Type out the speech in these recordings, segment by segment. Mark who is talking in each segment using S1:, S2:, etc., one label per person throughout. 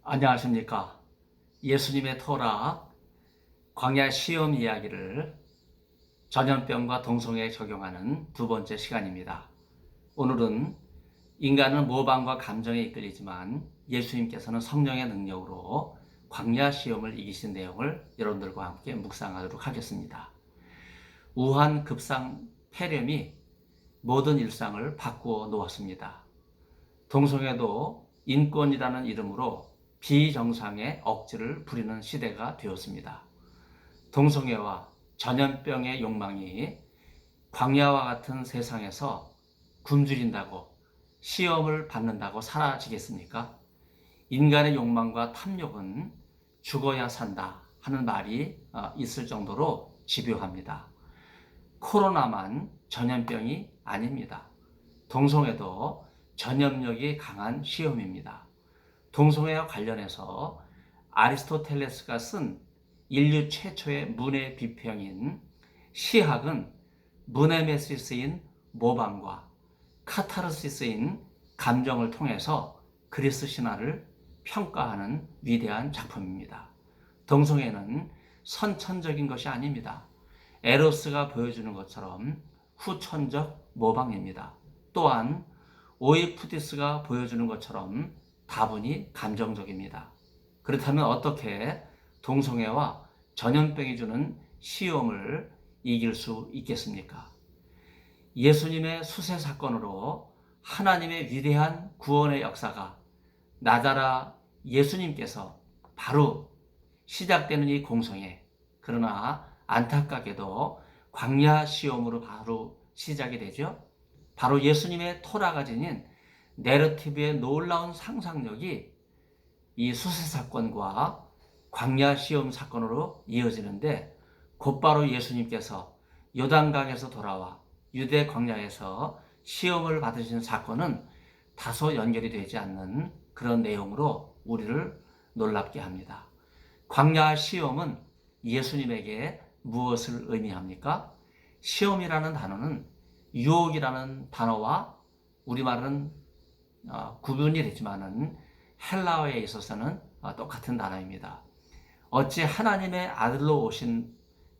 S1: 안녕하십니까. 예수님의 토라 광야 시험 이야기를 전염병과 동성애에 적용하는 두 번째 시간입니다. 오늘은 인간은 모방과 감정에 이끌리지만 예수님께서는 성령의 능력으로 광야 시험을 이기신 내용을 여러분들과 함께 묵상하도록 하겠습니다. 우한 급상 폐렴이 모든 일상을 바꾸어 놓았습니다. 동성애도 인권이라는 이름으로 비정상의 억지를 부리는 시대가 되었습니다. 동성애와 전염병의 욕망이 광야와 같은 세상에서 굶주린다고, 시험을 받는다고 사라지겠습니까? 인간의 욕망과 탐욕은 죽어야 산다 하는 말이 있을 정도로 집요합니다. 코로나만 전염병이 아닙니다. 동성애도 전염력이 강한 시험입니다. 동성애와 관련해서 아리스토텔레스가 쓴 인류 최초의 문해 비평인 시학은 무네메시스인 모방과 카타르시스인 감정을 통해서 그리스 신화를 평가하는 위대한 작품입니다. 동성애는 선천적인 것이 아닙니다. 에로스가 보여주는 것처럼 후천적 모방입니다. 또한 오이푸디스가 보여주는 것처럼 다분히 감정적입니다. 그렇다면 어떻게 동성애와 전염병이 주는 시험을 이길 수 있겠습니까? 예수님의 수세 사건으로 하나님의 위대한 구원의 역사가 나자라 예수님께서 바로 시작되는 이 공성애, 그러나 안타깝게도 광야 시험으로 바로 시작이 되죠. 바로 예수님의 토라가 지닌 내러티브의 놀라운 상상력이 이 수세 사건과 광야 시험 사건으로 이어지는데, 곧바로 예수님께서 요단강에서 돌아와 유대 광야에서 시험을 받으신 사건은 다소 연결이 되지 않는 그런 내용으로 우리를 놀랍게 합니다. 광야 시험은 예수님에게 무엇을 의미합니까? 시험이라는 단어는 유혹이라는 단어와 우리말은 구분이 되지만은 헬라어에 있어서는 똑같은 단어입니다. 어찌 하나님의 아들로 오신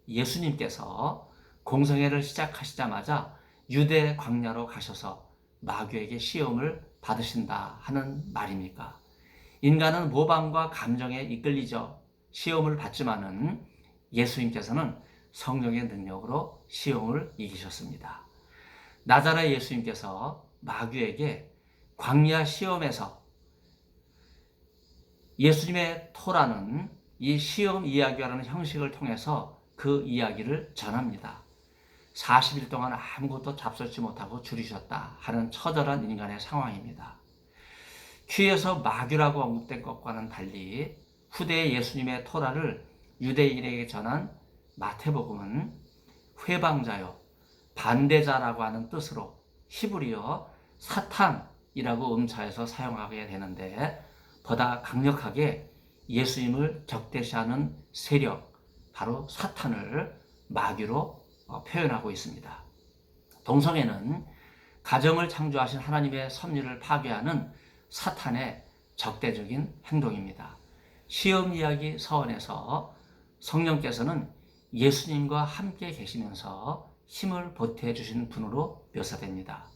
S1: 예수님께서 공성애를 시작하시자마자 유대 광야로 가셔서 마귀에게 시험을 받으신다 하는 말입니까? 인간은 모방과 감정에 이끌리죠. 시험을 받지만은 예수님께서는 성령의 능력으로 시험을 이기셨습니다. 나자렛 예수님께서 마귀에게 광야 시험에서 예수님의 토라는 이 시험 이야기라는 형식을 통해서 그 이야기를 전합니다. 40일 동안 아무것도 잡수지 못하고 줄이셨다 하는 처절한 인간의 상황입니다. 귀에서 마귀라고 언급된 것과는 달리 후대의 예수님의 토라를 유대인에게 전한 마태복음은 회방자요, 반대자라고 하는 뜻으로 히브리어 사탄이라고 음차해서 사용하게 되는데, 보다 강력하게 예수님을 적대시하는 세력, 바로 사탄을 마귀로 표현하고 있습니다. 동성애는 가정을 창조하신 하나님의 섭리를 파괴하는 사탄의 적대적인 행동입니다. 시험 이야기 서원에서 성령께서는 예수님과 함께 계시면서 힘을 보태주신 분으로 묘사됩니다.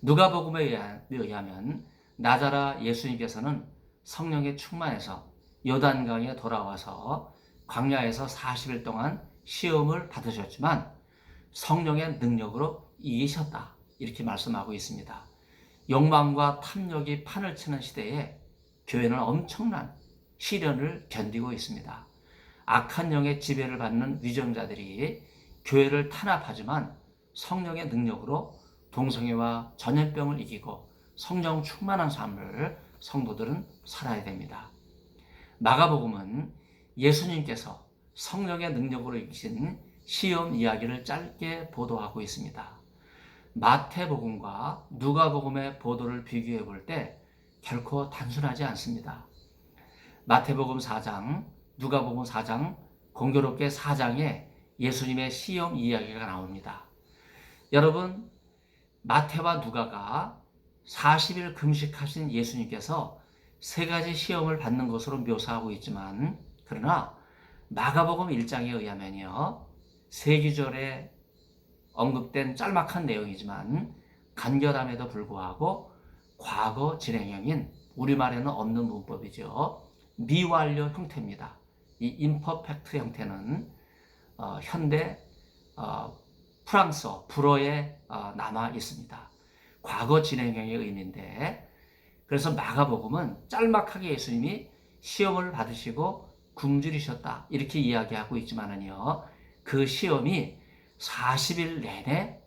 S1: 누가복음에 의하면 나자라 예수님께서는 성령에 충만해서 요단강에 돌아와서 광야에서 40일 동안 시험을 받으셨지만 성령의 능력으로 이기셨다, 이렇게 말씀하고 있습니다. 욕망과 탐욕이 판을 치는 시대에 교회는 엄청난 시련을 견디고 있습니다. 악한 영의 지배를 받는 위정자들이 교회를 탄압하지만 성령의 능력으로 동성애와 전염병을 이기고 성령 충만한 삶을 성도들은 살아야 됩니다. 마가복음은 예수님께서 성령의 능력으로 이기신 시험 이야기를 짧게 보도하고 있습니다. 마태복음과 누가복음의 보도를 비교해 볼 때 결코 단순하지 않습니다. 마태복음 4장, 누가복음 4장, 공교롭게 4장에 예수님의 시험 이야기가 나옵니다. 여러분, 마태와 누가가 40일 금식하신 예수님께서 세 가지 시험을 받는 것으로 묘사하고 있지만, 그러나 마가복음 1장에 의하면요, 세기절에 언급된 짤막한 내용이지만 간결함에도 불구하고 과거 진행형인, 우리말에는 없는 문법이죠, 미완료 형태입니다. 이 임퍼펙트 형태는 현대 프랑스어 불어에 남아 있습니다. 과거 진행형의 의미인데, 그래서 마가복음은 짤막하게 예수님이 시험을 받으시고 굶주리셨다 이렇게 이야기하고 있지만은요, 그 시험이 40일 내내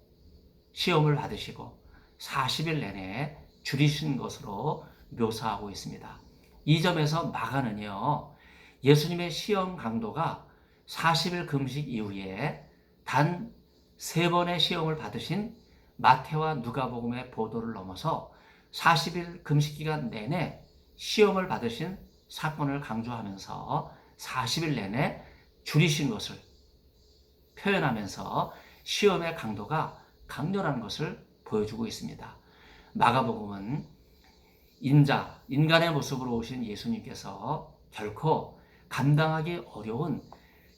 S1: 시험을 받으시고 40일 내내 줄이신 것으로 묘사하고 있습니다. 이 점에서 마가는요, 예수님의 시험 강도가 40일 금식 이후에 단 3번의 시험을 받으신 마태와 누가복음의 보도를 넘어서 40일 금식 기간 내내 시험을 받으신 사건을 강조하면서 40일 내내 줄이신 것을 표현하면서 시험의 강도가 강렬한 것을 보여주고 있습니다. 마가복음은 인간의 모습으로 오신 예수님께서 결코 감당하기 어려운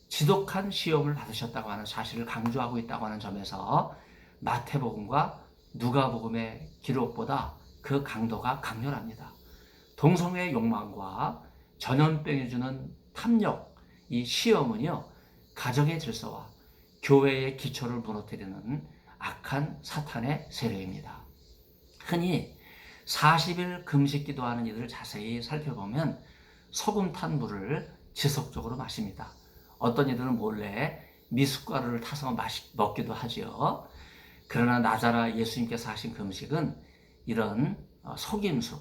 S1: 지독한 시험을 받으셨다고 하는 사실을 강조하고 있다고 하는 점에서 마태복음과 누가복음의 기록보다 그 강도가 강렬합니다. 동성애의 욕망과 전염병이 주는 탐욕, 이 시험은요, 가정의 질서와 교회의 기초를 무너뜨리는 악한 사탄의 세력입니다. 흔히 40일 금식 기도하는 이들을 자세히 살펴보면 소금 탄 물을 지속적으로 마십니다. 어떤 이들은 몰래 미숫가루를 타서 먹기도 하지요. 그러나 나자라 예수님께서 하신 금식은 이런 속임수,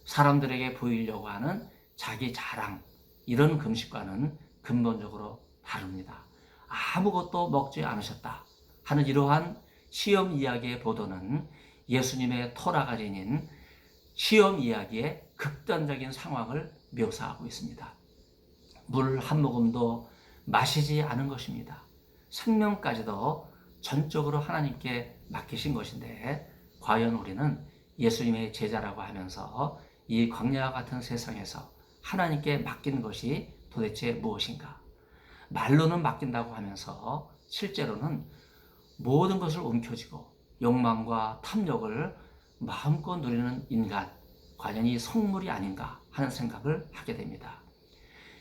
S1: 사람들에게 보이려고 하는 자기 자랑, 이런 금식과는 근본적으로 다릅니다. 아무것도 먹지 않으셨다 하는 이러한 시험 이야기의 보도는 예수님의 토라가 지닌 시험 이야기의 극단적인 상황을 묘사하고 있습니다. 물 한 모금도 마시지 않은 것입니다. 생명까지도 전적으로 하나님께 맡기신 것인데, 과연 우리는 예수님의 제자라고 하면서 이 광야와 같은 세상에서 하나님께 맡긴 것이 도대체 무엇인가? 말로는 맡긴다고 하면서 실제로는 모든 것을 움켜쥐고 욕망과 탐욕을 마음껏 누리는 인간, 과연 이 성물이 아닌가 하는 생각을 하게 됩니다.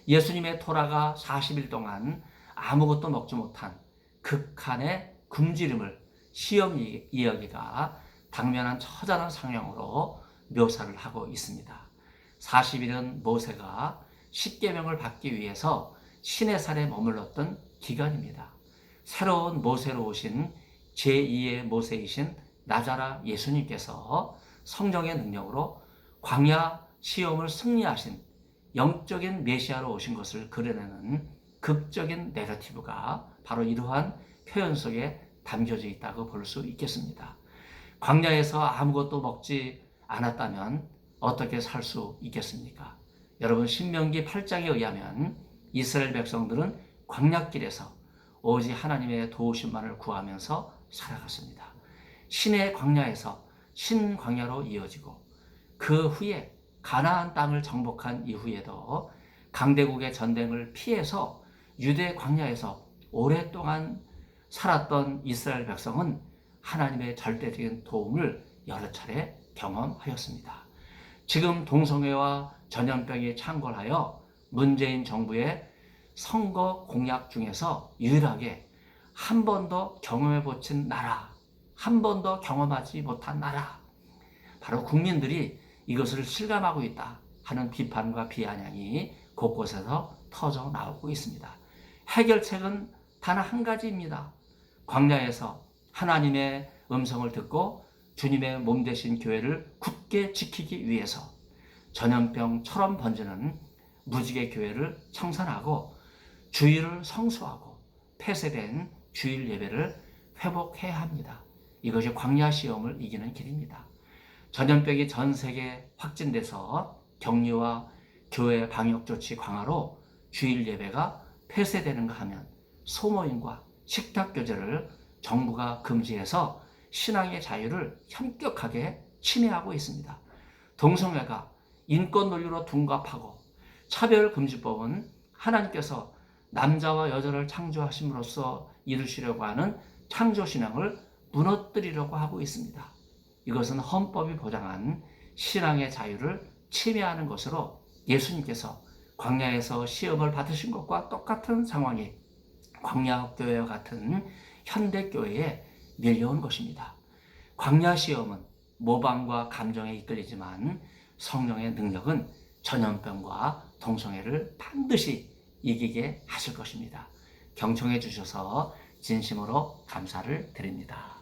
S1: 예수님의 토라가 40일 동안 아무것도 먹지 못한 극한의 굶주림을 시험 이야기가 당면한 처절한 상황으로 묘사를 하고 있습니다. 40일은 모세가 십계명을 받기 위해서 시내산에 머물렀던 기간입니다. 새로운 모세로 오신 제2의 모세이신 나자라 예수님께서 성령의 능력으로 광야 시험을 승리하신 영적인 메시아로 오신 것을 그려내는 극적인 내러티브가 바로 이러한 표현 속에 담겨져 있다고 볼 수 있겠습니다. 광야에서 아무것도 먹지 않았다면 어떻게 살 수 있겠습니까? 여러분, 신명기 8장에 의하면 이스라엘 백성들은 광야길에서 오직 하나님의 도우심만을 구하면서 살아갔습니다. 신의 광야에서 신광야로 이어지고, 그 후에 가나안 땅을 정복한 이후에도 강대국의 전쟁을 피해서 유대 광야에서 오랫동안 살았던 이스라엘 백성은 하나님의 절대적인 도움을 여러 차례 경험하였습니다. 지금 동성애와 전염병이 창궐하여 문재인 정부의 선거 공약 중에서 유일하게 한 번도 경험해보친 나라, 한 번도 경험하지 못한 나라, 바로 국민들이 이것을 실감하고 있다 하는 비판과 비아냥이 곳곳에서 터져 나오고 있습니다. 해결책은 단 한 가지입니다. 광야에서 하나님의 음성을 듣고 주님의 몸 되신 교회를 굳게 지키기 위해서 전염병처럼 번지는 무지개 교회를 청산하고 주일을 성수하고 폐쇄된 주일 예배를 회복해야 합니다. 이것이 광야 시험을 이기는 길입니다. 전염병이 전 세계에 확진돼서 격리와 교회 방역 조치 강화로 주일 예배가 폐쇄되는가 하면 소모임과 식탁 교제를 정부가 금지해서 신앙의 자유를 현격하게 침해하고 있습니다. 동성애가 인권 논리로 둔갑하고 차별금지법은 하나님께서 남자와 여자를 창조하심으로써 이루시려고 하는 창조신앙을 무너뜨리려고 하고 있습니다. 이것은 헌법이 보장한 신앙의 자유를 침해하는 것으로 예수님께서 광야에서 시험을 받으신 것과 똑같은 상황이 광야교회와 같은 현대교회에 밀려온 것입니다. 광야 시험은 모방과 감정에 이끌리지만 성령의 능력은 전염병과 동성애를 반드시 이기게 하실 것입니다. 경청해 주셔서 진심으로 감사를 드립니다.